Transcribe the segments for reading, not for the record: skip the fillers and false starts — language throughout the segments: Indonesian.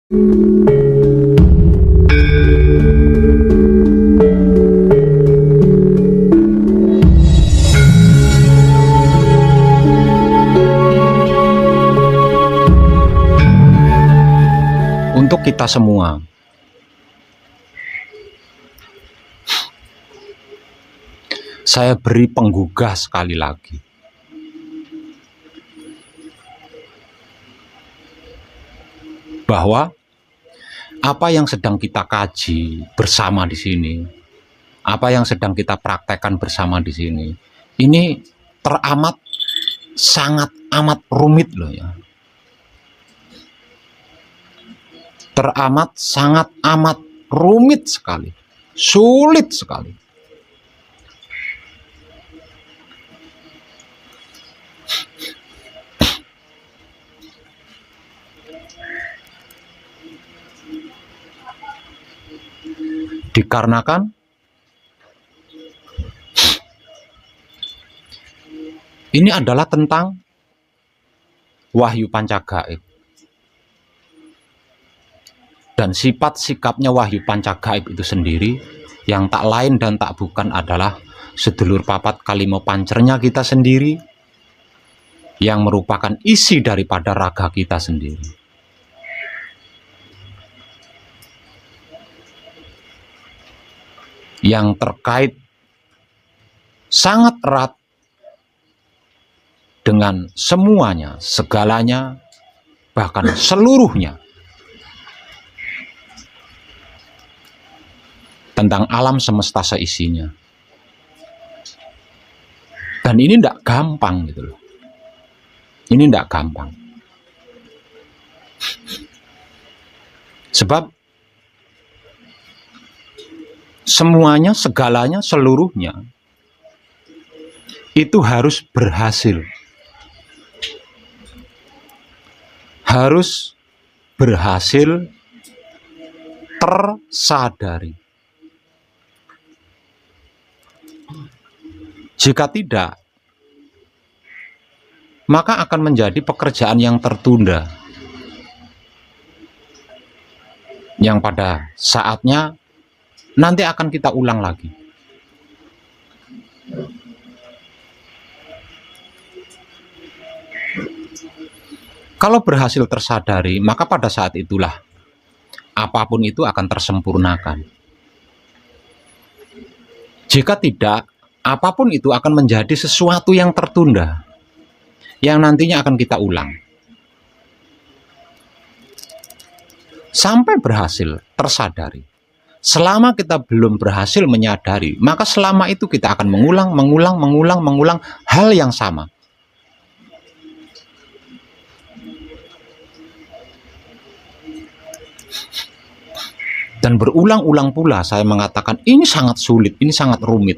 Untuk kita semua, saya beri penggugah sekali lagi. Bahwa apa yang sedang kita kaji bersama di sini, apa yang sedang kita praktekkan bersama di sini, ini teramat sangat amat rumit loh ya. Teramat sangat amat rumit sekali, sulit sekali. Dikarenakan ini adalah tentang wahyu pancagaib. Dan sifat sikapnya wahyu pancagaib itu sendiri yang tak lain dan tak bukan adalah sedulur papat kalimo pancernya kita sendiri, yang merupakan isi daripada raga kita sendiri. Yang terkait sangat erat dengan semuanya, segalanya, bahkan seluruhnya tentang alam semesta seisinya. Dan ini tidak gampang gitu loh. Ini tidak gampang. Sebab semuanya, segalanya, seluruhnya itu harus berhasil. Harus berhasil tersadari. Jika tidak, maka akan menjadi pekerjaan yang tertunda, yang pada saatnya nanti akan kita ulang lagi. Kalau berhasil tersadari, maka pada saat itulah apapun itu akan tersempurnakan. Jika tidak, apapun itu akan menjadi sesuatu yang tertunda, yang nantinya akan kita ulang. Sampai berhasil tersadari. Selama kita belum berhasil menyadari, maka selama itu kita akan mengulang hal yang sama. Dan berulang-ulang pula saya mengatakan ini sangat sulit, ini sangat rumit.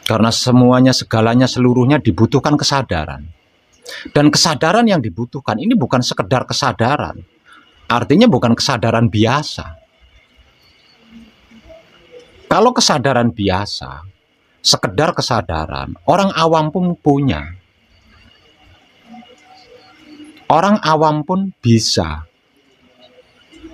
Karena semuanya, segalanya, seluruhnya dibutuhkan kesadaran. Dan kesadaran yang dibutuhkan ini bukan sekedar kesadaran. Artinya bukan kesadaran biasa. Kalau kesadaran biasa, sekedar kesadaran, orang awam pun punya. Orang awam pun bisa.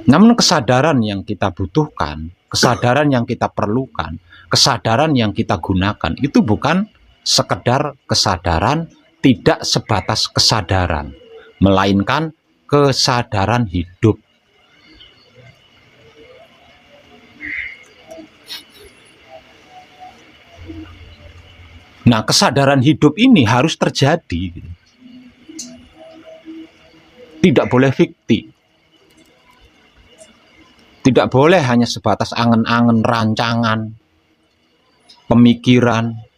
Namun kesadaran yang kita butuhkan, kesadaran yang kita perlukan, kesadaran yang kita gunakan, itu bukan sekedar kesadaran, tidak sebatas kesadaran, melainkan kesadaran hidup. Nah, kesadaran hidup ini harus terjadi. Tidak boleh fiktif. Tidak boleh hanya sebatas angan-angan, rancangan, pemikiran.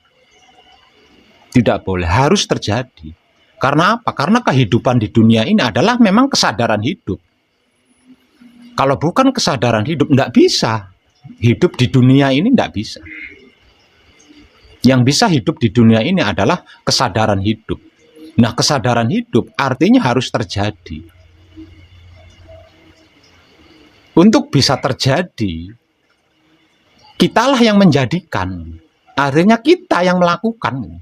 Tidak boleh, harus terjadi. Karena apa? Karena kehidupan di dunia ini adalah memang kesadaran hidup. Kalau bukan kesadaran hidup, tidak bisa. Hidup di dunia ini tidak bisa. Yang bisa hidup di dunia ini adalah kesadaran hidup. Nah, kesadaran hidup artinya harus terjadi. Untuk bisa terjadi, kitalah yang menjadikan. Artinya kita yang melakukan.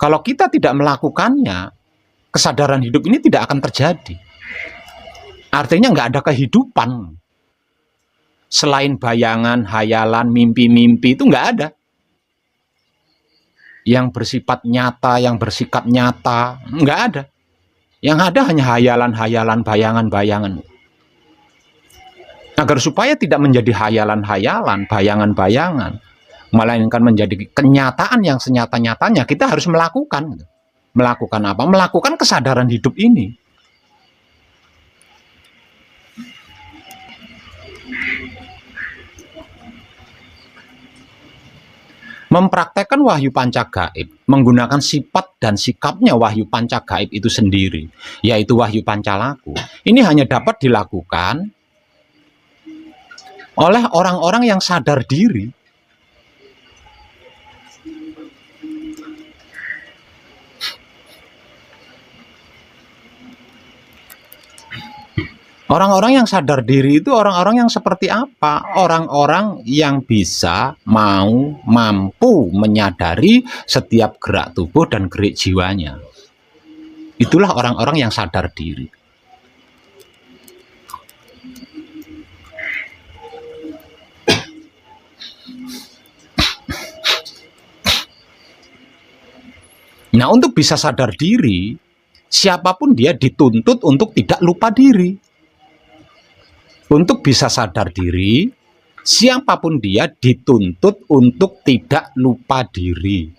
Kalau kita tidak melakukannya, kesadaran hidup ini tidak akan terjadi. Artinya nggak ada kehidupan. Selain bayangan, hayalan, mimpi-mimpi itu nggak ada. Yang bersifat nyata, yang bersikap nyata, nggak ada. Yang ada hanya hayalan-hayalan, bayangan-bayangan. Agar supaya tidak menjadi hayalan-hayalan, bayangan-bayangan, melainkan menjadi kenyataan yang senyata-nyatanya, kita harus melakukan. Melakukan apa? Melakukan kesadaran hidup ini. Mempraktekkan wahyu panca gaib, menggunakan sifat dan sikapnya wahyu panca gaib itu sendiri, yaitu wahyu pancalaku. Ini hanya dapat dilakukan oleh orang-orang yang sadar diri. Orang-orang yang sadar diri itu orang-orang yang seperti apa? Orang-orang yang bisa, mampu menyadari setiap gerak tubuh dan gerak jiwanya. Itulah orang-orang yang sadar diri. Nah, untuk bisa sadar diri, siapapun dia dituntut untuk tidak lupa diri. Untuk bisa sadar diri, siapapun dia dituntut untuk tidak lupa diri.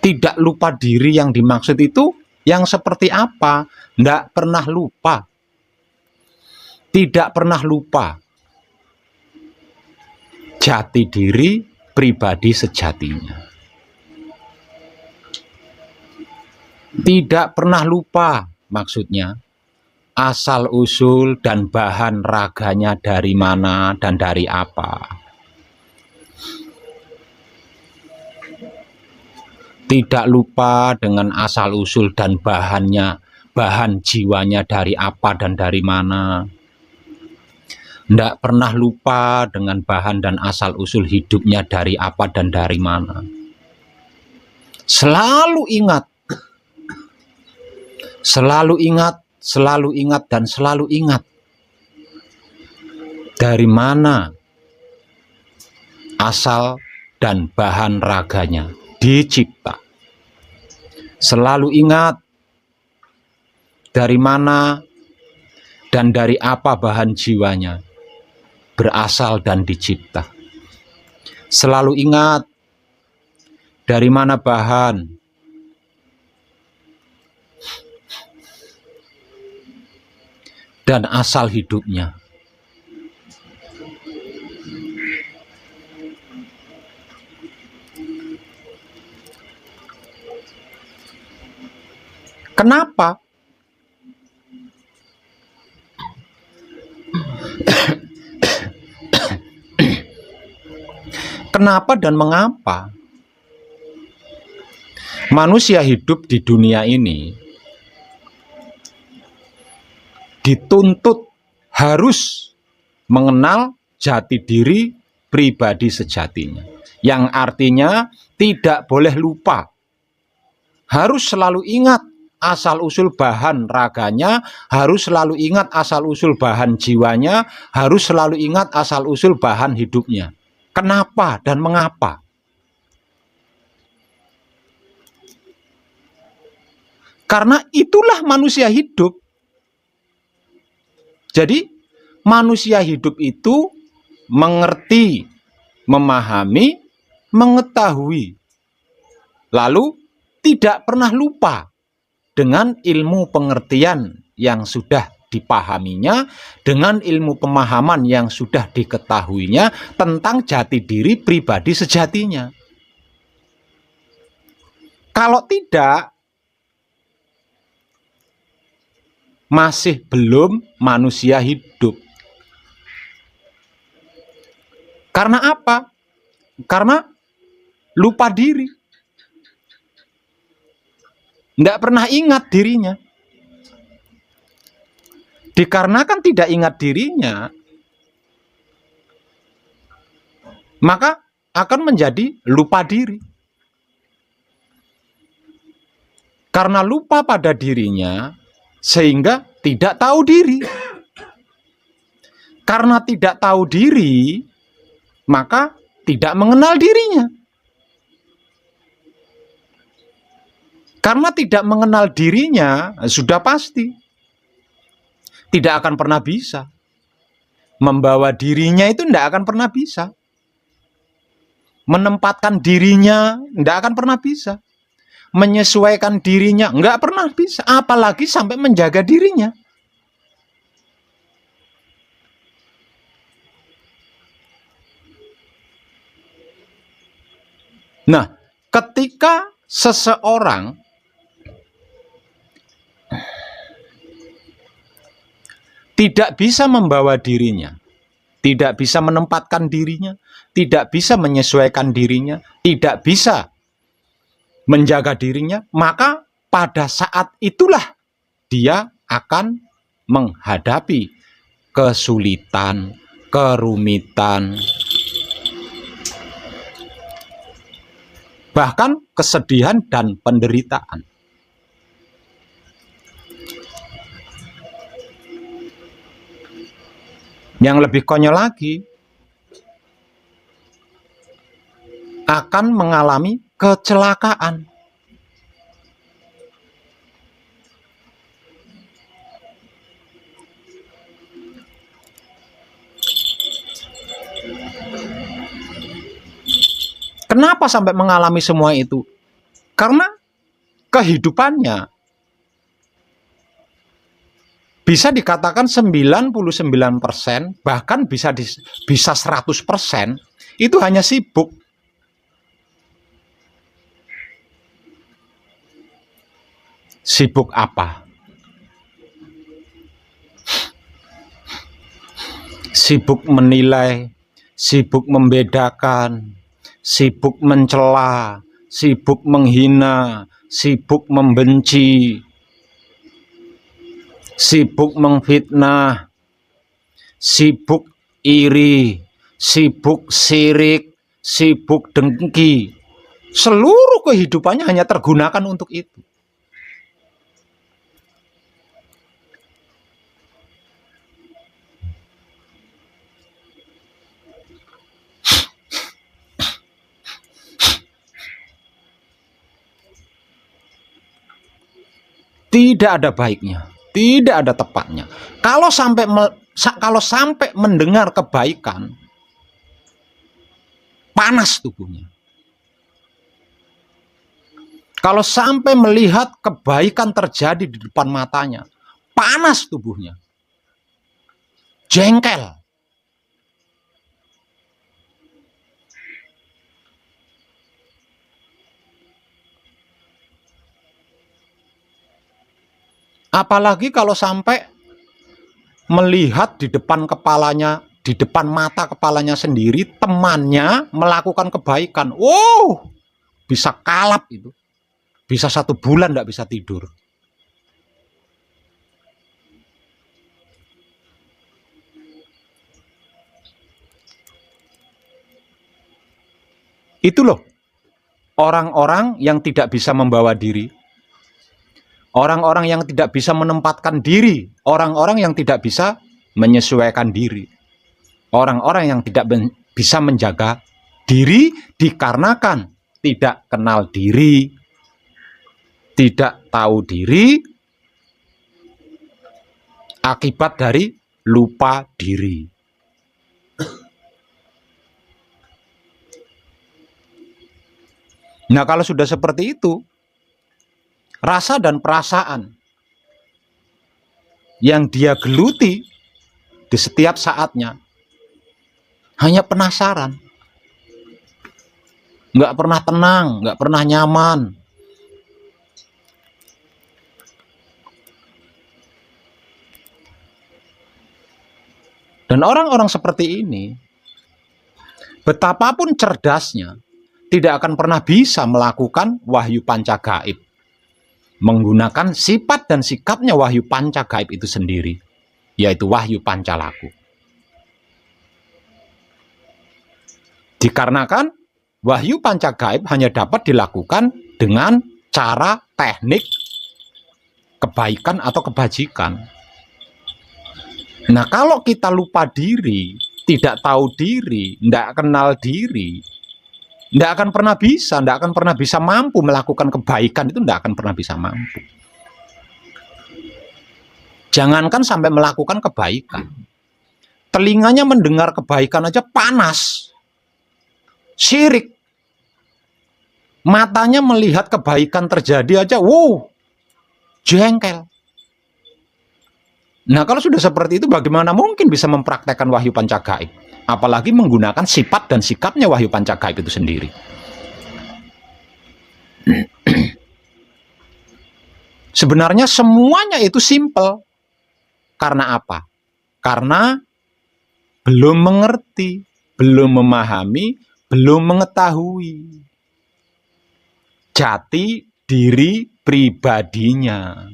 Tidak lupa diri yang dimaksud itu yang seperti apa? Tidak pernah lupa. Tidak pernah lupa jati diri pribadi sejatinya. Tidak pernah lupa maksudnya asal-usul dan bahan raganya dari mana dan dari apa. Tidak lupa dengan asal-usul dan bahannya, bahan jiwanya dari apa dan dari mana. Tidak pernah lupa dengan bahan dan asal-usul hidupnya dari apa dan dari mana. Selalu ingat. Selalu ingat. Selalu ingat dan selalu ingat dari mana asal dan bahan raganya dicipta. Selalu ingat dari mana dan dari apa bahan jiwanya berasal dan dicipta. Selalu ingat dari mana bahan dan asal hidupnya. Kenapa? Kenapa dan mengapa manusia hidup di dunia ini dituntut harus mengenal jati diri pribadi sejatinya, yang artinya tidak boleh lupa, harus selalu ingat asal-usul bahan raganya, harus selalu ingat asal-usul bahan jiwanya, harus selalu ingat asal-usul bahan hidupnya. Kenapa dan mengapa? Karena itulah manusia hidup. Jadi manusia hidup itu mengerti, memahami, mengetahui, lalu tidak pernah lupa dengan ilmu pengertian yang sudah dipahaminya, dengan ilmu pemahaman yang sudah diketahuinya tentang jati diri pribadi sejatinya. Kalau tidak, masih belum manusia hidup. Karena apa? Karena lupa diri. Tidak pernah ingat dirinya. Dikarenakan tidak ingat dirinya, maka akan menjadi lupa diri. Karena lupa pada dirinya, sehingga tidak tahu diri. Karena tidak tahu diri, maka tidak mengenal dirinya. Karena tidak mengenal dirinya, sudah pasti tidak akan pernah bisa. Membawa dirinya itu tidak akan pernah bisa. Menempatkan dirinya tidak akan pernah bisa. Menyesuaikan dirinya nggak pernah bisa. Apalagi sampai menjaga dirinya. Nah, ketika seseorang tidak bisa membawa dirinya, tidak bisa menempatkan dirinya, tidak bisa menyesuaikan dirinya, tidak bisa menjaga dirinya, maka pada saat itulah dia akan menghadapi kesulitan, kerumitan, bahkan kesedihan dan penderitaan. Yang lebih konyol lagi, akan mengalami kecelakaan. Kenapa sampai mengalami semua itu? Karena kehidupannya bisa dikatakan 99%, bahkan bisa 100%, itu hanya sibuk. Sibuk apa? Sibuk menilai, sibuk membedakan, sibuk mencela, sibuk menghina, sibuk membenci, sibuk memfitnah, sibuk iri, sibuk sirik, sibuk dengki. Seluruh kehidupannya hanya tergunakan untuk itu. Tidak ada baiknya, tidak ada tepatnya. Kalau sampai mendengar kebaikan, panas tubuhnya. Kalau sampai melihat kebaikan terjadi di depan matanya, panas tubuhnya. Jengkel. Apalagi kalau sampai melihat di depan kepalanya, di depan mata kepalanya sendiri, temannya melakukan kebaikan. Wow, bisa kalap itu. Bisa 1 bulan tidak bisa tidur. Itu loh, orang-orang yang tidak bisa membawa diri. Orang-orang yang tidak bisa menempatkan diri, orang-orang yang tidak bisa menyesuaikan diri, orang-orang yang tidak bisa menjaga diri dikarenakan tidak kenal diri, tidak tahu diri, akibat dari lupa diri. Nah, kalau sudah seperti itu, rasa dan perasaan yang dia geluti di setiap saatnya hanya penasaran, nggak pernah tenang, nggak pernah nyaman. Dan orang-orang seperti ini, betapapun cerdasnya, tidak akan pernah bisa melakukan wahyu panca gaib, menggunakan sifat dan sikapnya wahyu panca gaib itu sendiri, yaitu wahyu pancalaku. Dikarenakan wahyu panca gaib hanya dapat dilakukan dengan cara teknik kebaikan atau kebajikan. Nah, kalau kita lupa diri, tidak tahu diri, tidak kenal diri, tidak akan pernah bisa, tidak akan pernah bisa mampu melakukan kebaikan, itu tidak akan pernah bisa mampu. Jangankan sampai melakukan kebaikan, telinganya mendengar kebaikan aja panas, syirik. Matanya melihat kebaikan terjadi aja, wow, jengkel. Nah, kalau sudah seperti itu, bagaimana mungkin bisa mempraktekkan wahyu pancagaib? Apalagi menggunakan sifat dan sikapnya wahyu pancagaib itu sendiri. Sebenarnya semuanya itu simple. Karena apa? Karena belum mengerti, belum memahami, belum mengetahui jati diri pribadinya.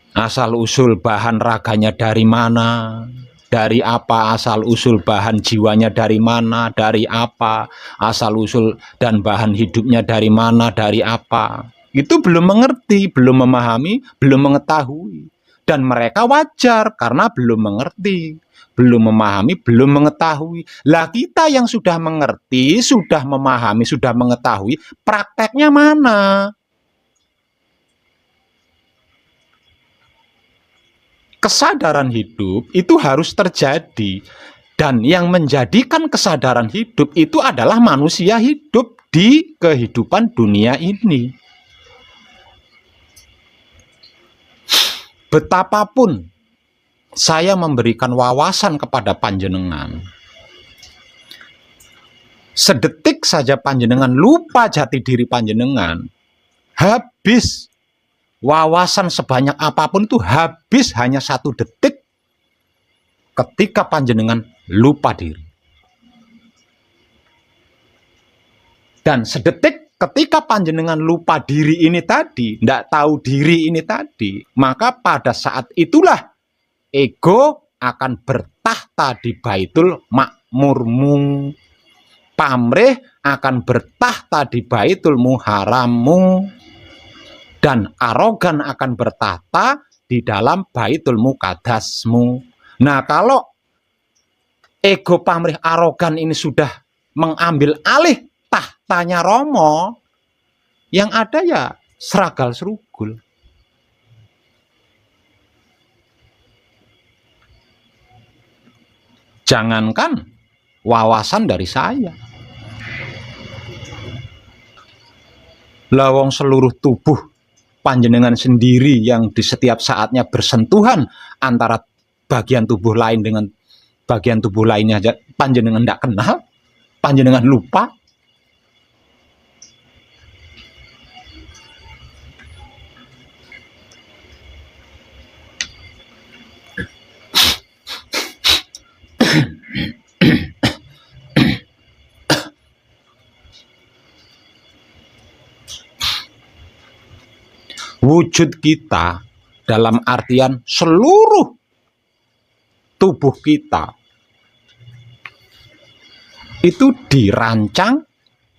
Asal-usul bahan raganya dari mana, dari apa, asal-usul bahan jiwanya dari mana, dari apa, asal-usul dan bahan hidupnya dari mana, dari apa. Itu belum mengerti, belum memahami, belum mengetahui. Dan mereka wajar karena belum mengerti, belum memahami, belum mengetahui. Lah kita yang sudah mengerti, sudah memahami, sudah mengetahui, prakteknya mana? Kesadaran hidup itu harus terjadi, dan yang menjadikan kesadaran hidup itu adalah manusia hidup di kehidupan dunia ini. Betapapun saya memberikan wawasan kepada panjenengan, sedetik saja panjenengan lupa jati diri panjenengan, habis. Wawasan sebanyak apapun itu habis hanya 1 detik ketika panjenengan lupa diri. Dan sedetik ketika panjenengan lupa diri ini tadi, tidak tahu diri ini tadi, maka pada saat itulah ego akan bertahta di Baitul Makmurmu. Pamrih akan bertahta di Baitul Muharrammu. Dan arogan akan bertahta di dalam Baitul Muqaddasmu. Nah, kalau ego pamrih arogan ini sudah mengambil alih tahtanya Romo, yang ada ya seragal serugul. Jangankan wawasan dari saya, lawang seluruh tubuh panjenengan sendiri yang di setiap saatnya bersentuhan antara bagian tubuh lain dengan bagian tubuh lainnya aja panjenengan tidak kenal, panjenengan lupa. Wujud kita dalam artian seluruh tubuh kita itu dirancang,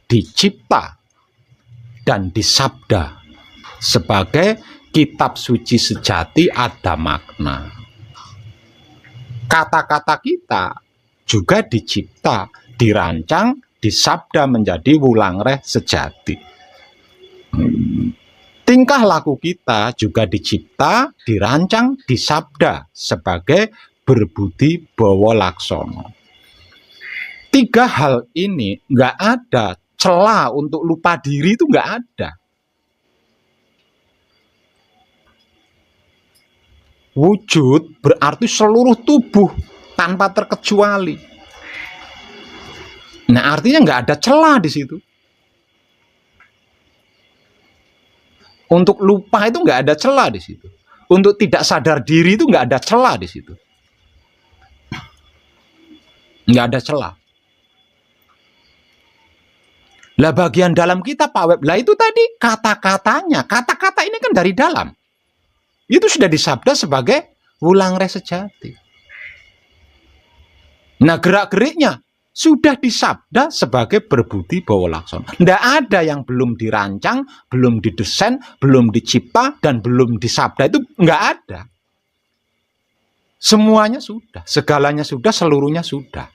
dicipta, dan disabda sebagai kitab suci sejati ada makna. Kata-kata kita juga dicipta, dirancang, disabda menjadi wulangreh sejati. Tingkah laku kita juga dicipta, dirancang, disabda sebagai berbudi bawa laksono. 3 hal ini nggak ada celah untuk lupa diri, itu nggak ada. Wujud berarti seluruh tubuh tanpa terkecuali. Nah, artinya nggak ada celah di situ. Untuk lupa itu nggak ada celah di situ. Untuk tidak sadar diri itu nggak ada celah di situ. Nggak ada celah. Lah bagian dalam kita Pak Web, lah itu tadi kata-katanya. Kata-kata ini kan dari dalam. Itu sudah disabda sebagai wulangreh sejati. Nah gerak-geriknya sudah disabda sebagai berbudi bawa laksana. Tidak ada yang belum dirancang, belum didesain, belum dicipta, dan belum disabda. Itu nggak ada. Semuanya sudah, segalanya sudah, seluruhnya sudah.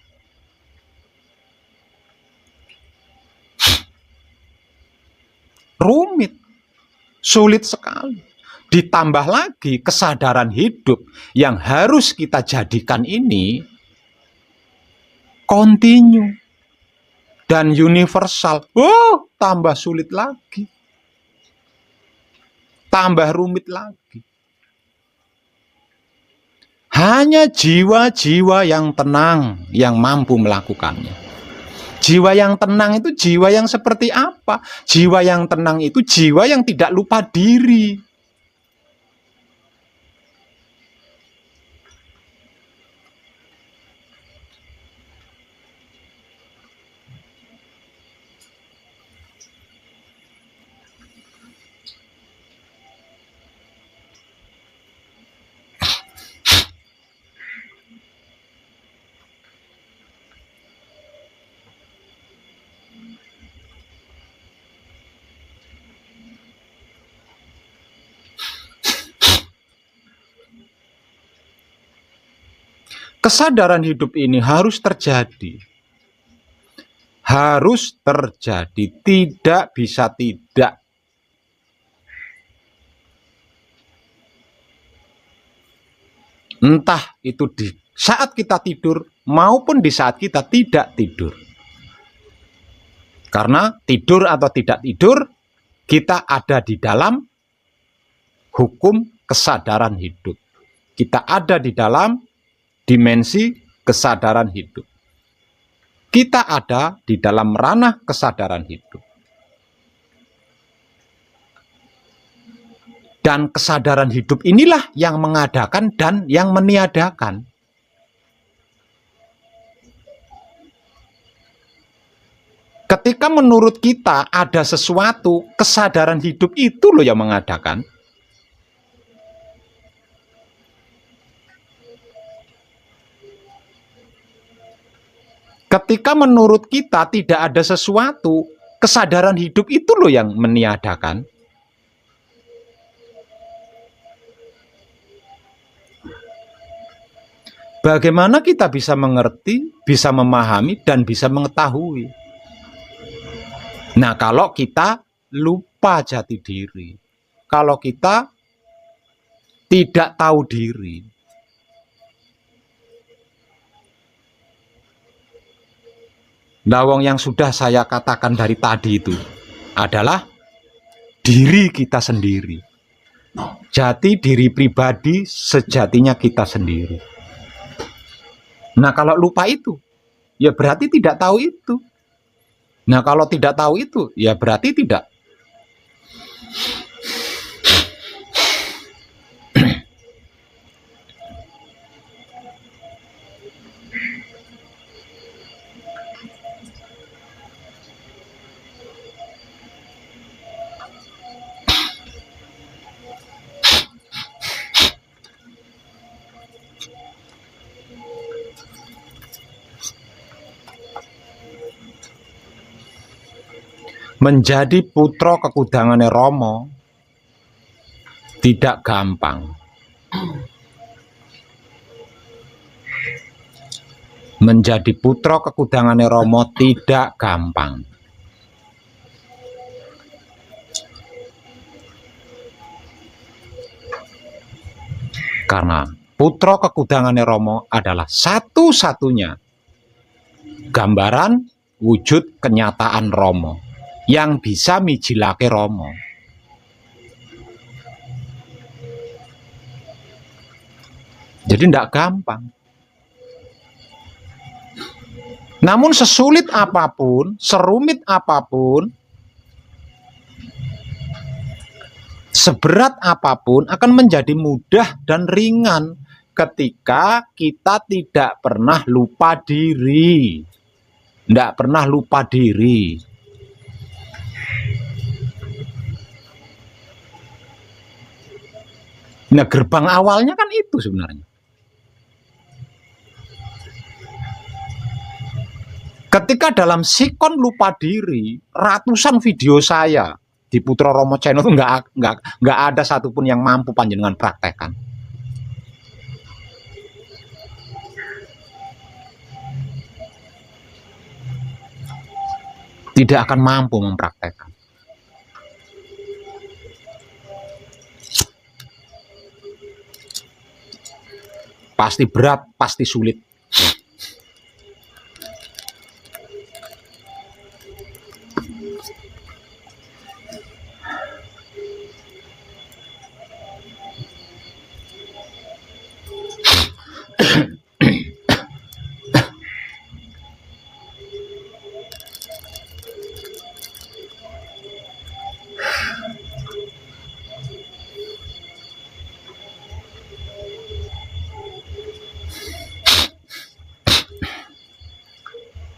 Rumit, sulit sekali. Ditambah lagi kesadaran hidup yang harus kita jadikan ini kontinu dan universal. Oh, tambah sulit lagi. Tambah rumit lagi. Hanya jiwa-jiwa yang tenang yang mampu melakukannya. Jiwa yang tenang itu jiwa yang seperti apa? Jiwa yang tenang itu jiwa yang tidak lupa diri. Kesadaran hidup ini harus terjadi. Harus terjadi, tidak bisa tidak. Entah itu di saat kita tidur maupun di saat kita tidak tidur. Karena tidur atau tidak tidur, kita ada di dalam hukum kesadaran hidup. Kita ada di dalam dimensi kesadaran hidup. Kita ada di dalam ranah kesadaran hidup. Dan kesadaran hidup inilah yang mengadakan dan yang meniadakan. Ketika menurut kita ada sesuatu, kesadaran hidup itu loh yang mengadakan. Ketika menurut kita tidak ada sesuatu, kesadaran hidup itu loh yang meniadakan. Bagaimana kita bisa mengerti, bisa memahami, dan bisa mengetahui? Nah, kalau kita lupa jati diri, kalau kita tidak tahu diri, lawang yang sudah saya katakan dari tadi itu adalah diri kita sendiri. Jati diri pribadi sejatinya kita sendiri. Nah, kalau lupa itu, ya berarti tidak tahu itu. Nah, kalau tidak tahu itu, ya berarti tidak. Menjadi putra kekudangane Rama tidak gampang. Menjadi putra kekudangane Rama tidak gampang. Karena putra kekudangane Rama adalah satu-satunya gambaran wujud kenyataan Rama yang bisa mijilake Rama. Jadi tidak gampang. Namun sesulit apapun, serumit apapun, seberat apapun akan menjadi mudah dan ringan ketika kita tidak pernah lupa diri. Tidak pernah lupa diri. Nah, gerbang awalnya kan itu sebenarnya. Ketika dalam sikon lupa diri, ratusan video saya di Putra Romo Channel itu nggak ada satupun yang mampu panjenengan praktekkan. Tidak akan mampu mempraktekkan. Pasti berat, pasti sulit.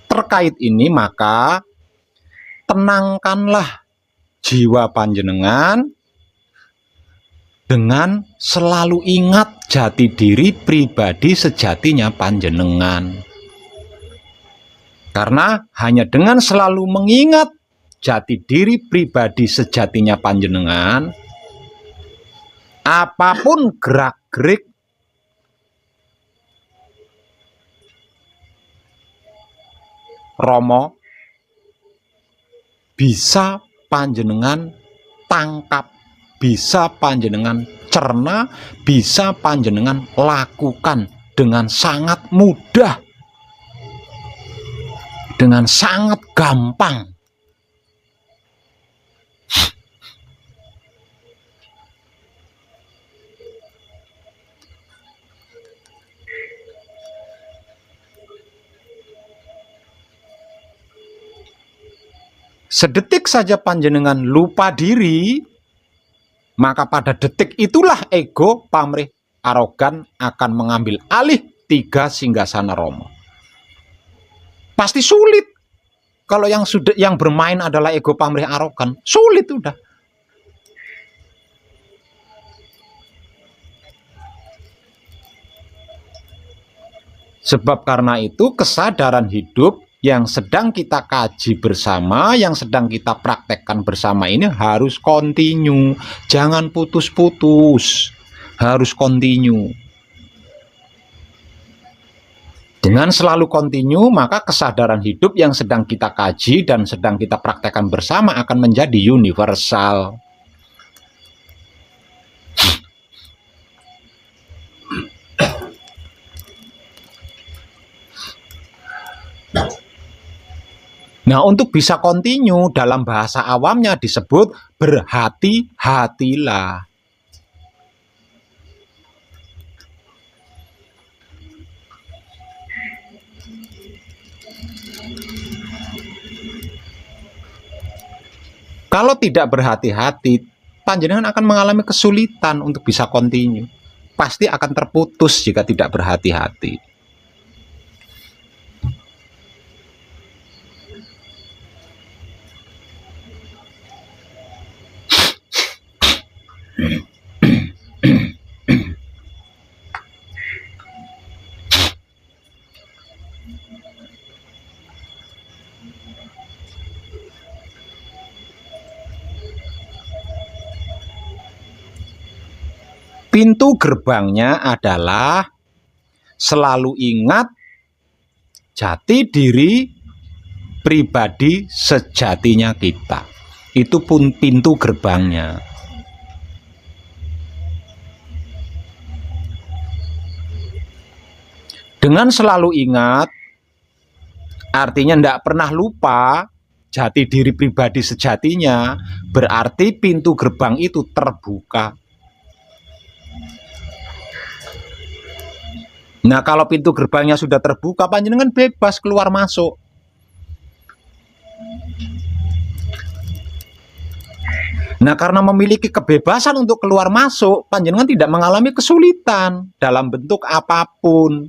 Terkait ini maka tenangkanlah jiwa panjenengan dengan selalu ingat jati diri pribadi sejatinya panjenengan. Karena hanya dengan selalu mengingat jati diri pribadi sejatinya panjenengan, apapun gerak-gerik Romo bisa panjenengan tangkap, bisa panjenengan cerna, bisa panjenengan lakukan dengan sangat mudah, dengan sangat gampang. Sedetik saja panjenengan lupa diri, maka pada detik itulah ego, pamrih, arogan akan mengambil alih 3 singgasana Romo. Pasti sulit. Kalau yang bermain adalah ego, pamrih, arogan, sulit udah. Sebab karena itu kesadaran hidup yang sedang kita kaji bersama, yang sedang kita praktekkan bersama ini harus kontinu, jangan putus-putus, harus kontinu. Dengan selalu kontinu, maka kesadaran hidup yang sedang kita kaji dan sedang kita praktekkan bersama akan menjadi universal. Nah, untuk bisa kontinu dalam bahasa awamnya disebut berhati-hatilah. Kalau tidak berhati-hati, panjenengan akan mengalami kesulitan untuk bisa kontinu. Pasti akan terputus jika tidak berhati-hati. Pintu gerbangnya adalah selalu ingat jati diri pribadi sejatinya kita. Itu pun pintu gerbangnya. Dengan selalu ingat, artinya tidak pernah lupa jati diri pribadi sejatinya, berarti pintu gerbang itu terbuka. Nah, kalau pintu gerbangnya sudah terbuka, panjenengan bebas keluar masuk. Nah, karena memiliki kebebasan untuk keluar masuk, panjenengan tidak mengalami kesulitan dalam bentuk apapun.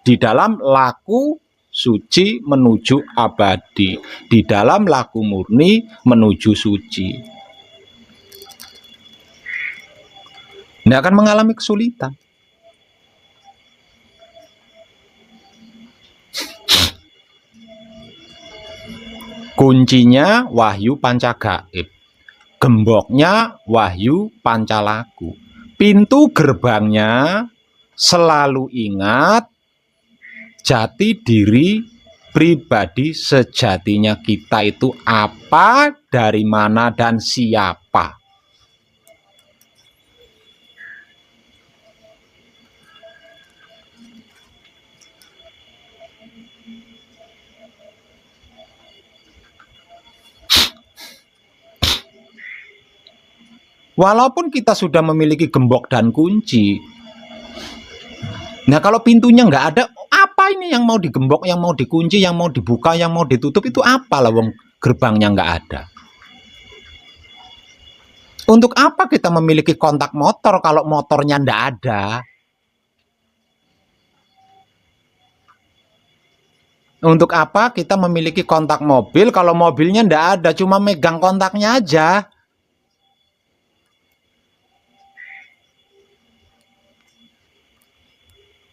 Di dalam laku suci menuju abadi, di dalam laku murni menuju suci. Tidak akan mengalami kesulitan. Kuncinya wahyu pancagaib, gemboknya wahyu pancalaku. Pintu gerbangnya selalu ingat jati diri pribadi sejatinya kita itu apa, dari mana, dan siapa. Walaupun kita sudah memiliki gembok dan kunci, nah kalau pintunya nggak ada, apa ini yang mau digembok, yang mau dikunci, yang mau dibuka, yang mau ditutup, itu apa lah wong gerbangnya nggak ada. Untuk apa kita memiliki kontak motor kalau motornya nggak ada? Untuk apa kita memiliki kontak mobil kalau mobilnya nggak ada, cuma megang kontaknya aja?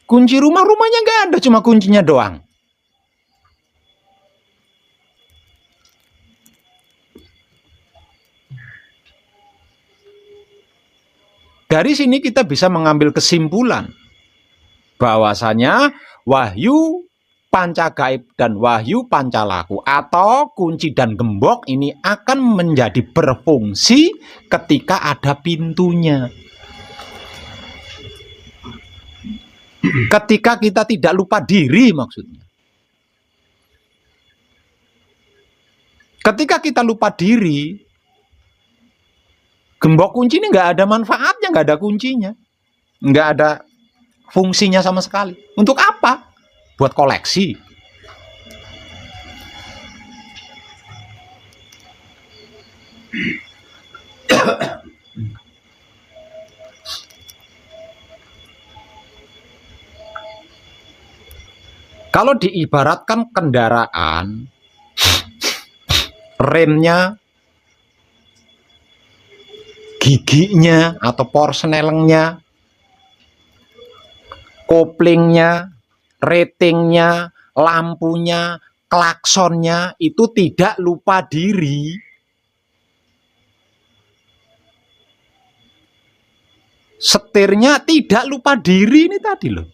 Kunci rumahnya nggak ada, cuma kuncinya doang. Dari sini kita bisa mengambil kesimpulan bahwasanya wahyu pancagaib dan wahyu pancalaku atau kunci dan gembok ini akan menjadi berfungsi ketika ada pintunya. Ketika kita tidak lupa diri maksudnya. Ketika kita lupa diri, gembok kunci ini nggak ada manfaatnya, nggak ada kuncinya, nggak ada fungsinya sama sekali. Untuk apa? Buat koleksi. Kalau diibaratkan kendaraan, remnya, giginya atau porsnelengnya, koplingnya, ratingnya, lampunya, klaksonnya itu tidak lupa diri. Setirnya tidak lupa diri ini tadi loh.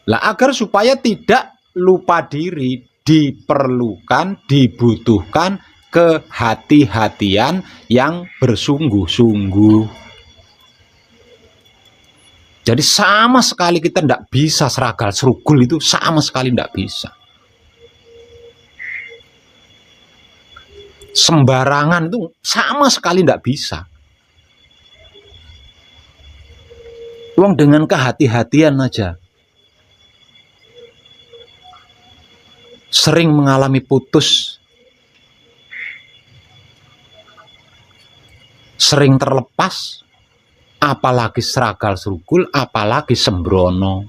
Lah agar supaya tidak lupa diri diperlukan, dibutuhkan kehati-hatian yang bersungguh-sungguh. Jadi sama sekali kita tidak bisa seragal serugul, itu sama sekali tidak bisa. Sembarangan itu sama sekali tidak bisa. Uang dengan kehati-hatian aja. Sering mengalami putus, sering terlepas, apalagi seragal serugul, apalagi sembrono.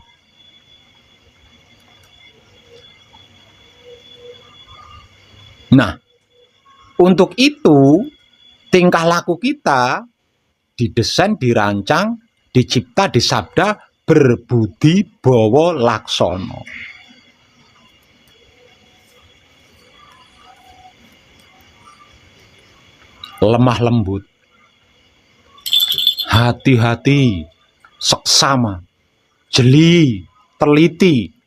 Nah, untuk itu tingkah laku kita didesain, dirancang, dicipta, disabda berbudi bawa laksono. Lemah lembut, hati-hati, seksama, jeli, teliti.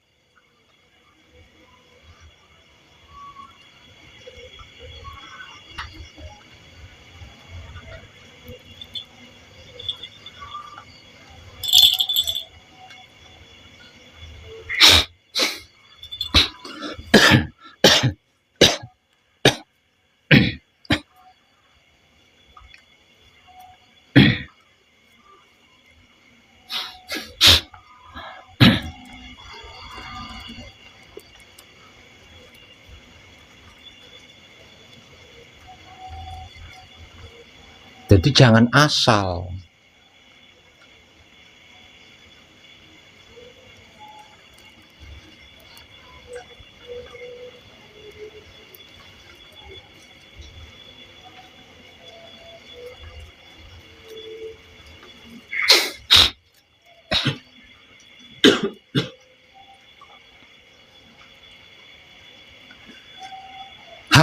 Jadi jangan asal.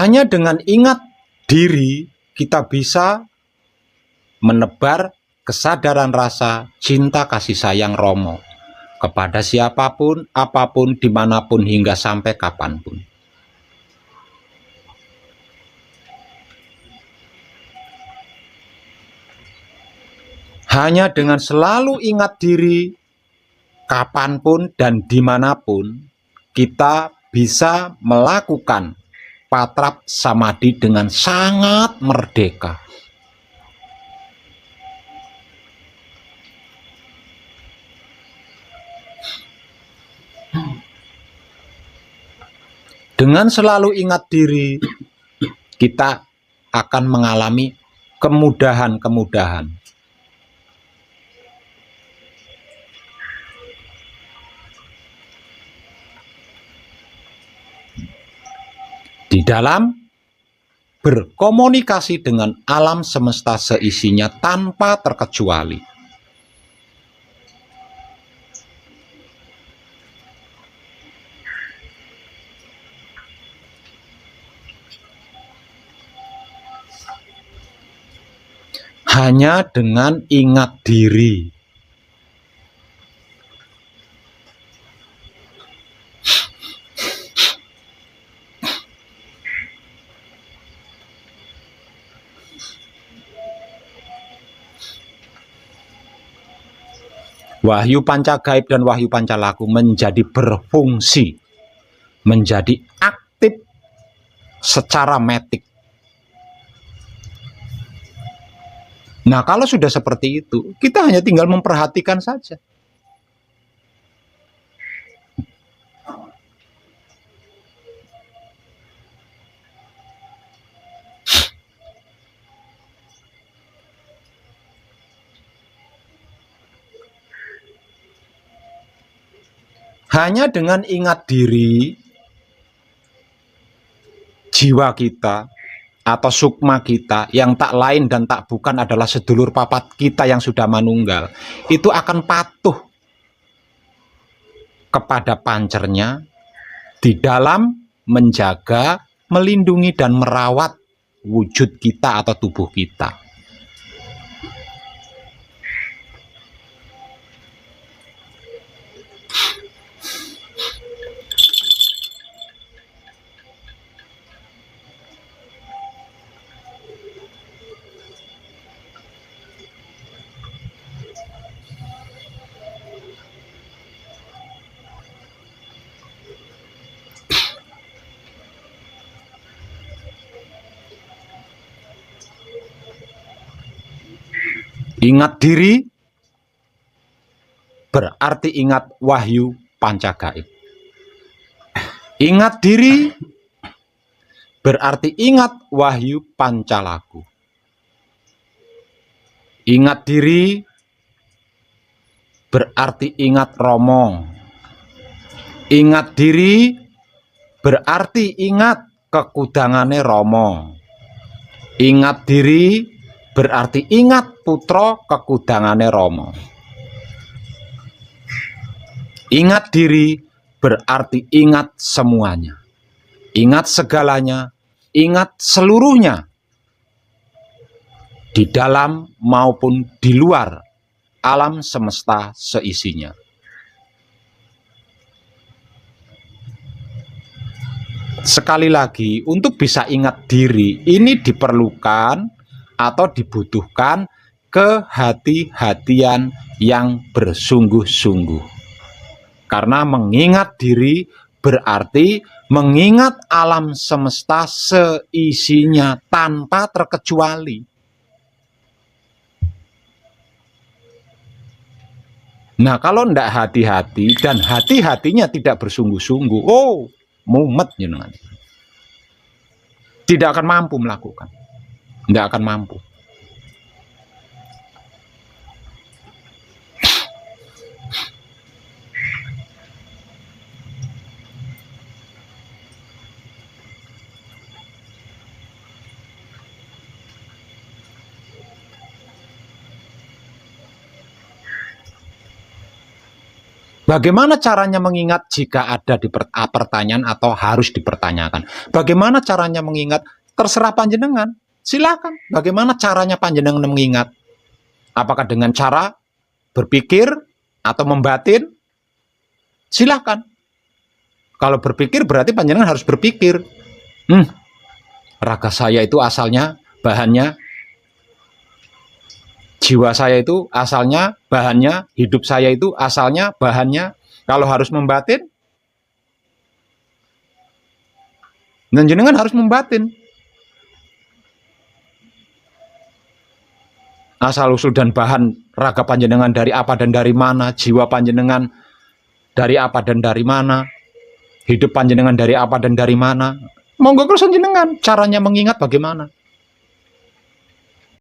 Hanya dengan ingat diri, kita bisa menebar kesadaran rasa cinta kasih sayang Romo kepada siapapun, apapun, dimanapun, hingga sampai kapanpun. Hanya dengan selalu ingat diri, kapanpun dan dimanapun, kita bisa melakukan patrap samadhi dengan sangat merdeka. Dengan selalu ingat diri, kita akan mengalami kemudahan-kemudahan. Di dalam berkomunikasi dengan alam semesta seisinya tanpa terkecuali. Hanya dengan ingat diri. Wahyu panca gaib dan wahyu panca laku menjadi berfungsi, menjadi aktif secara metik. Nah, kalau sudah seperti itu, kita hanya tinggal memperhatikan saja. Hanya dengan ingat diri, jiwa kita atau sukma kita yang tak lain dan tak bukan adalah sedulur papat kita yang sudah manunggal, itu akan patuh kepada pancernya di dalam menjaga, melindungi dan merawat wujud kita atau tubuh kita. Ingat diri berarti ingat wahyu panca gaib. Ingat diri berarti ingat wahyu panca laku. Ingat diri berarti ingat Romo. Ingat diri berarti ingat kekudangane Romo. Ingat diri berarti ingat putra kekudangane Romo. Ingat diri berarti ingat semuanya. Ingat segalanya, ingat seluruhnya. Di dalam maupun di luar alam semesta seisinya. Sekali lagi, untuk bisa ingat diri, ini diperlukan atau dibutuhkan kehati-hatian yang bersungguh-sungguh. Karena mengingat diri berarti mengingat alam semesta seisinya tanpa terkecuali. Nah, kalau tidak hati-hati dan hati-hatinya tidak bersungguh-sungguh, oh, mumet jenengan. Tidak akan mampu melakukan. Tidak akan mampu. Bagaimana caranya mengingat jika ada di pertanyaan atau harus dipertanyakan? Bagaimana caranya mengingat? Terserah panjenengan. Silakan. Bagaimana caranya panjenengan mengingat? Apakah dengan cara berpikir atau membatin? Silakan. Kalau berpikir berarti panjenengan harus berpikir. Raga saya itu asalnya, bahannya, jiwa saya itu asalnya, bahannya, hidup saya itu asalnya, bahannya. Kalau harus membatin, panjenengan harus membatin. Asal-usul dan bahan raga panjenengan dari apa dan dari mana, jiwa panjenengan dari apa dan dari mana, hidup panjenengan dari apa dan dari mana. Monggo terus panjenengan, caranya mengingat bagaimana?